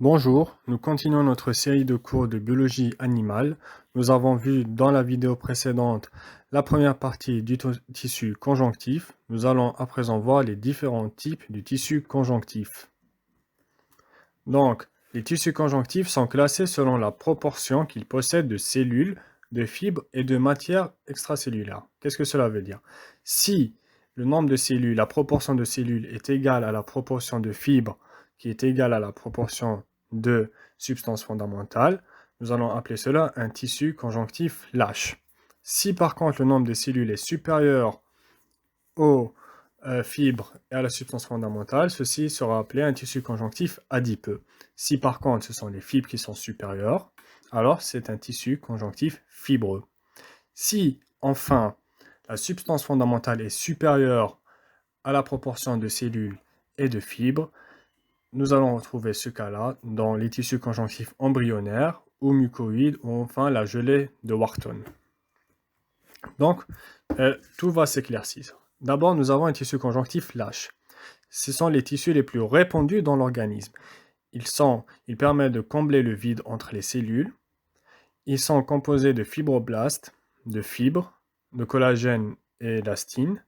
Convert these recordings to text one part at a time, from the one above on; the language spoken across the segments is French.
Bonjour, nous continuons notre série de cours de biologie animale. Nous avons vu dans la vidéo précédente la première partie du tissu conjonctif. Nous allons à présent voir les différents types du tissu conjonctif. Donc, les tissus conjonctifs sont classés selon la proportion qu'ils possèdent de cellules, de fibres et de matières extracellulaires. Qu'est-ce que cela veut dire? Si le nombre de cellules, la proportion de cellules est égale à la proportion de fibres, qui est égale à la proportion de substances fondamentales, nous allons appeler cela un tissu conjonctif lâche. Si par contre le nombre de cellules est supérieur aux fibres et à la substance fondamentale, ceci sera appelé un tissu conjonctif adipeux. Si par contre ce sont les fibres qui sont supérieures, alors c'est un tissu conjonctif fibreux. Si enfin la substance fondamentale est supérieure à la proportion de cellules et de fibres, nous allons retrouver ce cas-là dans les tissus conjonctifs embryonnaires ou mucoïdes ou enfin la gelée de Wharton. Donc, tout va s'éclaircir. D'abord, nous avons un tissu conjonctif lâche. Ce sont les tissus les plus répandus dans l'organisme. Ils permettent de combler le vide entre les cellules. Ils sont composés de fibroblastes, de fibres, de collagène et élastine,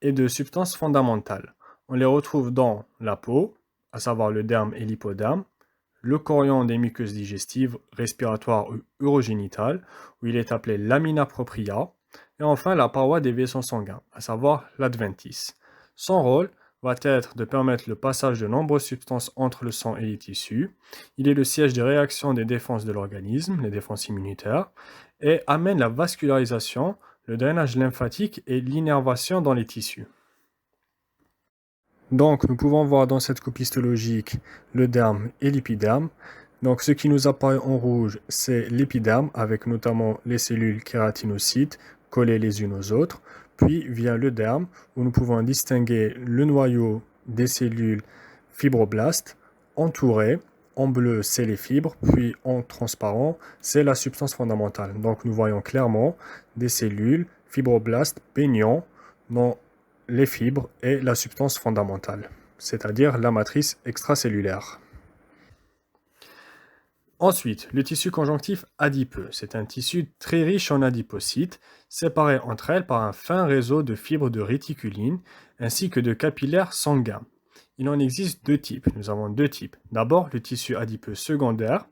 et de substances fondamentales. On les retrouve dans la peau, à savoir le derme et l'hypoderme, le chorion des muqueuses digestives, respiratoires ou urogénitales, où il est appelé lamina propria, et enfin la paroi des vaisseaux sanguins, à savoir l'adventice. Son rôle va être de permettre le passage de nombreuses substances entre le sang et les tissus. Il est le siège des réactions des défenses de l'organisme, les défenses immunitaires, et amène la vascularisation, le drainage lymphatique et l'innervation dans les tissus. Donc, nous pouvons voir dans cette coupe histologique le derme et l'épiderme. Donc, ce qui nous apparaît en rouge, c'est l'épiderme, avec notamment les cellules kératinocytes collées les unes aux autres. Puis vient le derme, où nous pouvons distinguer le noyau des cellules fibroblastes, entouré. En bleu, c'est les fibres, puis en transparent, c'est la substance fondamentale. Donc, nous voyons clairement des cellules fibroblastes baignant dans les fibres et la substance fondamentale, c'est-à-dire la matrice extracellulaire. Ensuite, le tissu conjonctif adipeux. C'est un tissu très riche en adipocytes, séparés entre elles par un fin réseau de fibres de réticuline, ainsi que de capillaires sanguins. Il en existe deux types. Nous avons deux types. D'abord, le tissu adipeux secondaire,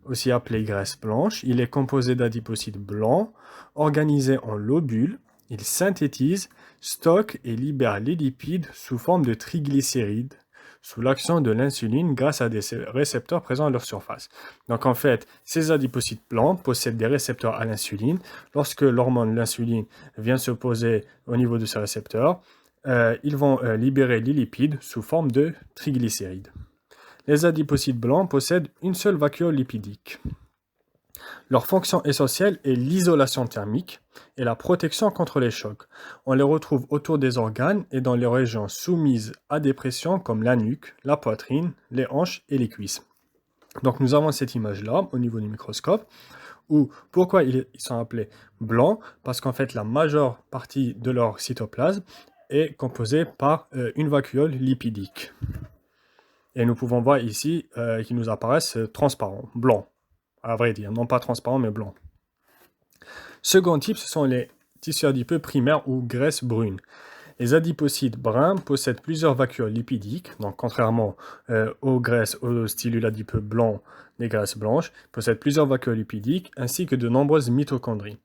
aussi appelé graisse blanche. Il est composé d'adipocytes blancs, organisés en lobules. Il synthétise, stocke et libère les lipides sous forme de triglycérides, sous l'action de l'insuline grâce à des récepteurs présents à leur surface. Donc en fait, ces adipocytes blancs possèdent des récepteurs à l'insuline. Lorsque l'hormone l'insuline vient se poser au niveau de ces récepteurs, ils vont libérer les lipides sous forme de triglycérides. Les adipocytes blancs possèdent une seule vacuole lipidique. Leur fonction essentielle est l'isolation thermique et la protection contre les chocs. On les retrouve autour des organes et dans les régions soumises à des pressions comme la nuque, la poitrine, les hanches et les cuisses. Donc nous avons cette image-là au niveau du microscope. Pourquoi ils sont appelés blancs? Parce qu'en fait la majeure partie de leur cytoplasme est composée par une vacuole lipidique. Et nous pouvons voir ici qu'ils nous apparaissent transparents, blancs. À vrai dire, non pas transparent mais blanc. Second type, ce sont les tissus adipeux primaires ou graisses brunes. Les adipocytes bruns possèdent plusieurs vacuoles lipidiques, donc contrairement aux stylules adipeux blancs des graisses blanches, possèdent plusieurs vacuoles lipidiques ainsi que de nombreuses mitochondries.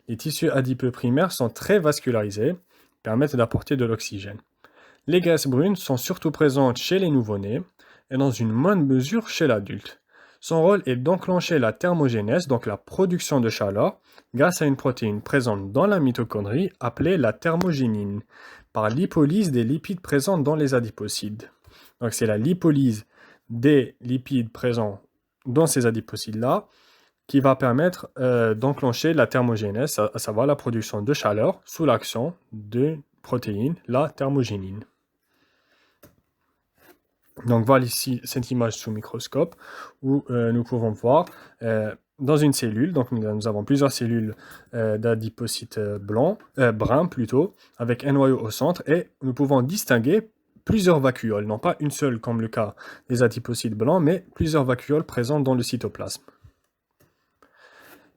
Les tissus adipeux primaires sont très vascularisés, permettent d'apporter de l'oxygène. Les graisses brunes sont surtout présentes chez les nouveau-nés et dans une moindre mesure chez l'adulte. Son rôle est d'enclencher la thermogénèse, donc la production de chaleur, grâce à une protéine présente dans la mitochondrie appelée la thermogénine, par lipolyse des lipides présents dans les adipocytes. Donc c'est la lipolyse des lipides présents dans ces adipocytes-là qui va permettre d'enclencher la thermogénèse, à savoir la production de chaleur sous l'action de protéine, la thermogénine. Donc voilà ici cette image sous microscope où nous pouvons voir dans une cellule, donc nous avons plusieurs cellules d'adipocytes bruns plutôt, avec un noyau au centre et nous pouvons distinguer plusieurs vacuoles, non pas une seule comme le cas des adipocytes blancs, mais plusieurs vacuoles présentes dans le cytoplasme.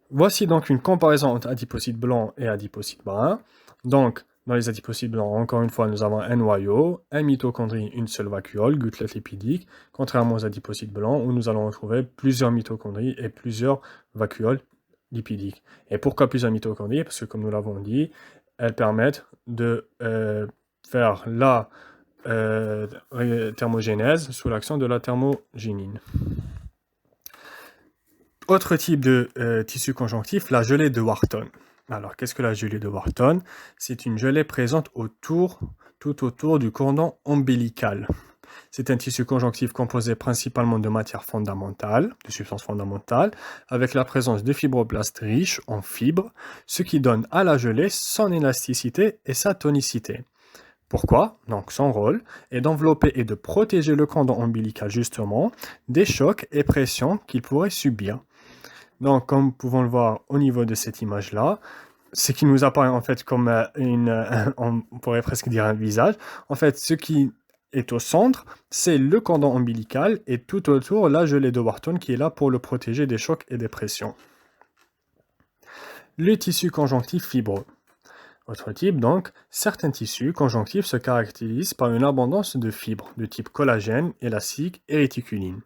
Voici donc une comparaison entre adipocytes blancs et adipocytes bruns. Donc, dans les adipocytes blancs, encore une fois, nous avons un noyau, un mitochondrie, une seule vacuole, gouttelette lipidique, contrairement aux adipocytes blancs où nous allons retrouver plusieurs mitochondries et plusieurs vacuoles lipidiques. Et pourquoi plusieurs mitochondries? Parce que, comme nous l'avons dit, elles permettent de faire la thermogénèse sous l'action de la thermogénine. Autre type de tissu conjonctif, la gelée de Wharton. Alors, qu'est-ce que la gelée de Wharton? C'est une gelée présente tout autour du cordon ombilical. C'est un tissu conjonctif composé principalement de matières fondamentales, de substances fondamentales, avec la présence de fibroblastes riches en fibres, ce qui donne à la gelée son élasticité et sa tonicité. Pourquoi? Donc son rôle est d'envelopper et de protéger le cordon ombilical justement des chocs et pressions qu'il pourrait subir. Donc, comme nous pouvons le voir au niveau de cette image-là, ce qui nous apparaît en fait comme on pourrait presque dire un visage, en fait, ce qui est au centre, c'est le cordon ombilical et tout autour, la gelée de Wharton qui est là pour le protéger des chocs et des pressions. Le tissu conjonctif fibreux. Autre type, donc, certains tissus conjonctifs se caractérisent par une abondance de fibres de type collagène, élastique et réticuline.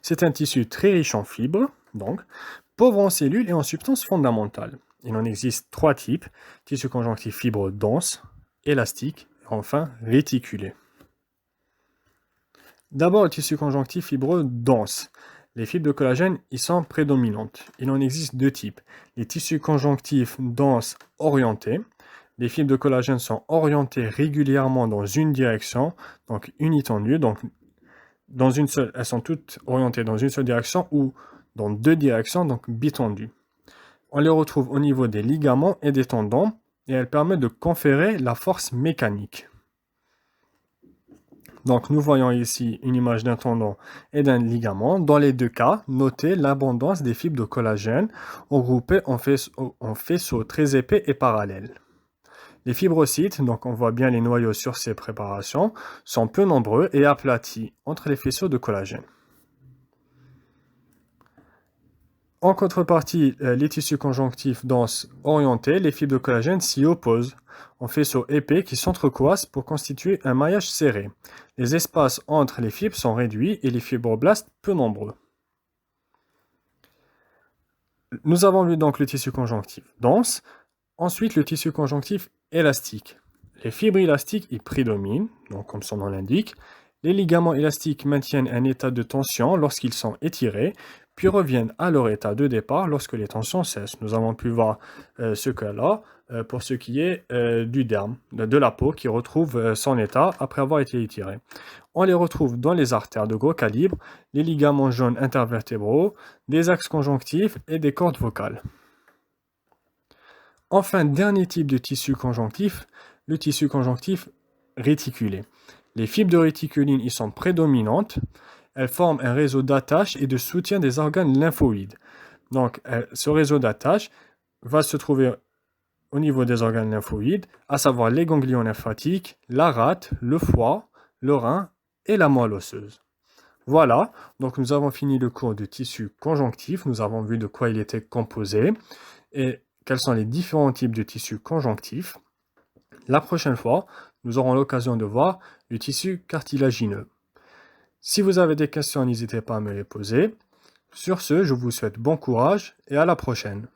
C'est un tissu très riche en fibres, donc, pauvre en cellules et en substances fondamentales. Il en existe trois types, tissu conjonctif fibreux dense, élastique et enfin réticulé. D'abord, le tissu conjonctif fibreux dense. Les fibres de collagène y sont prédominantes. Il en existe deux types. Les tissus conjonctifs denses orientés. Les fibres de collagène sont orientées régulièrement dans une direction, donc unitendue, donc elles sont toutes orientées dans une seule direction ou dans deux directions, donc bitendues. On les retrouve au niveau des ligaments et des tendons et elles permettent de conférer la force mécanique. Donc nous voyons ici une image d'un tendon et d'un ligament. Dans les deux cas, notez l'abondance des fibres de collagène regroupées en faisceaux très épais et parallèles. Les fibrocytes, donc on voit bien les noyaux sur ces préparations, sont peu nombreux et aplatis entre les faisceaux de collagène. En contrepartie, les tissus conjonctifs denses orientés, les fibres de collagène s'y opposent en faisceaux épais qui s'entrecroisent pour constituer un maillage serré. Les espaces entre les fibres sont réduits et les fibroblastes peu nombreux. Nous avons vu donc le tissu conjonctif dense, ensuite le tissu conjonctif élastique. Les fibres élastiques y prédominent, donc comme son nom l'indique. Les ligaments élastiques maintiennent un état de tension lorsqu'ils sont étirés, puis reviennent à leur état de départ lorsque les tensions cessent. Nous avons pu voir ce cas-là pour ce qui est du derme, de la peau qui retrouve son état après avoir été étiré. On les retrouve dans les artères de gros calibre, les ligaments jaunes intervertébraux, des axes conjonctifs et des cordes vocales. Enfin, dernier type de tissu conjonctif, le tissu conjonctif réticulé. Les fibres de réticuline y sont prédominantes. Elles forment un réseau d'attache et de soutien des organes lymphoïdes. Donc, ce réseau d'attache va se trouver au niveau des organes lymphoïdes, à savoir les ganglions lymphatiques, la rate, le foie, le rein et la moelle osseuse. Voilà, donc nous avons fini le cours de tissu conjonctif. Nous avons vu de quoi il était composé et quels sont les différents types de tissus conjonctifs. La prochaine fois, nous aurons l'occasion de voir le tissu cartilagineux. Si vous avez des questions, n'hésitez pas à me les poser. Sur ce, je vous souhaite bon courage et à la prochaine.